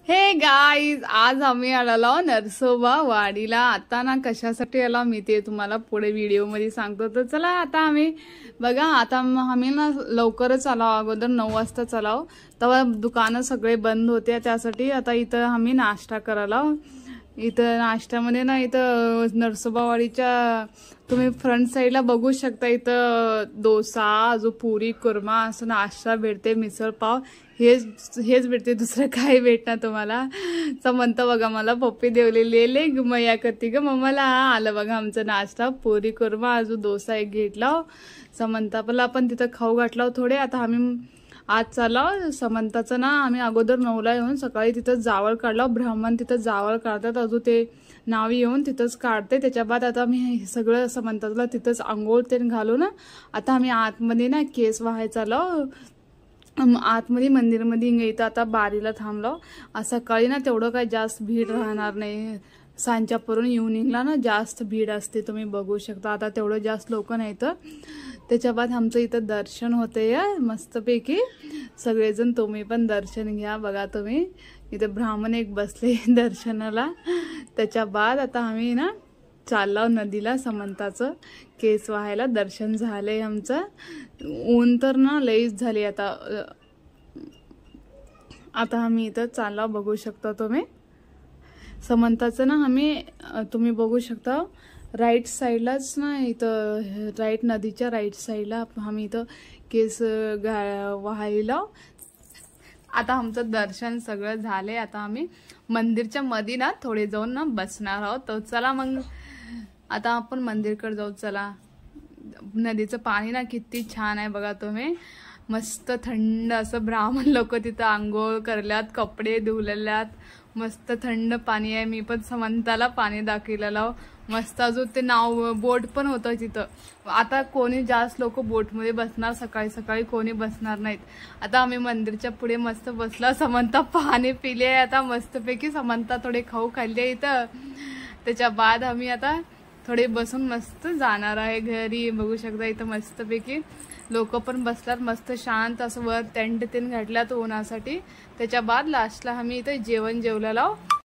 हे गाईज, आज आम्ही आलेलो नरसोबा वाडीला। आता ना कशासाठी आलो मी ते तुम्हाला पुढे व्हिडिओ मध्ये सांगतो। तर चला आता आम्ही बघा, आता आम्ही ना लवकरच आलो, अगोदर 9 वाजता आलो, तेव्हा दुकानं सगळे बंद होते। त्यासाठी आता इथं आम्ही नाश्ता करायला। इथं नाश्त्यामध्ये ना इथं नरसोबावाडीच्या तुम्ही फ्रंट साईडला बघू शकता, इथं डोसा, अजून पुरी, कुर्मा असं नाश्ता भेटते, मिसळ पाव हेच भेटते, दुसरं काय भेटणार तुम्हाला। तर म्हणतं बघा, मला पप्पी देवलेली ले मया करते ग मम्माला। आलं बघा आमचं नाश्ता, पुरी, कुर्मा, अजून डोसा एक घेतला। समंताला आपण तिथं खाऊ घातला थोडे। आता आम्ही आज चाललो समंताचं ना, आम्ही अगोदर 9ला येऊन सकाळी तिथं जावळ काढला। ब्राह्मण तिथं जावळ काढतात, अजून ते नावी येऊन तिथंच काढते। त्याच्या बाद आता आम्ही सगळं समंताला तिथंच आंघोळ ते घालू ना, आता आम्ही आतमध्ये ना केस व्हायचा चाललो, आतमध्ये मंदिरमध्ये इथं आता बारीला थांबलो। सकाळी ना तेवढं काही जास्त भीड राहणार नाही, सांच्या परून इव्हनिंगला ना जास्त भीड असते, तुम्ही बघू शकता। आता तेवढं जास्त लोक नाही तर त्याच्या बाद आमचं इथं दर्शन होते या मस्तपैकी। सगळेजण तुम्ही पण दर्शन घ्या। बघा तुम्ही इथं ब्राह्मण एक बसले दर्शनाला। त्याच्या बाद आता आम्ही ना चाललो नदीला समंताचं केस व्हायला। दर्शन झाले आमचं, ऊन तर ना लईच झाली। आता आम्ही इथं चाललो, बघू शकता तुम्ही समंताचं ना, आम्ही तुम्ही बघू शकता राईट साईडलाच ना, इथं राईट नदीच्या राईट साईडला आम्ही इथं केस व्हायला। आता आमचं दर्शन सगळं झाले। आता आम्ही मंदिरच्या मध्ये ना थोडे जाऊन ना बसणार आहोत। तर चला मग आता आपण मंदिरकडे जाऊ। चला, नदीचं पाणी ना किती छान आहे बघा तुम्ही, मस्त थंड असं। ब्राह्मण लोक तिथं आंघोळ करल्यात, कपडे धुवलेल्यात, मस्त थंड पाणी आहे। मी पण समंताला पाणी दाखवलेलं मस्त। अजून ते नाव बोट पण होतं तिथं। आता कोणी जास्त लोक बोटमध्ये बसणार, सकाळी सकाळी कोणी बसणार नाहीत। आता आम्ही मंदिरच्या पुढे मस्त बसला, समंता पाणी पिले आता मस्तपैकी। समंता थोडे खाऊ खाल्ले इथं। त्याच्या बाद आम्ही आता थोडे बसून मस्त जाणार आहे घरी। बघू शकता इथं मस्तपैकी लोक पण बसतात, मस्त शांत असं। वर टेंट तीन घातल्यात उन्हासाठी। त्याच्या बाद लास्टला आम्ही इथं जेवण जेवलेलो।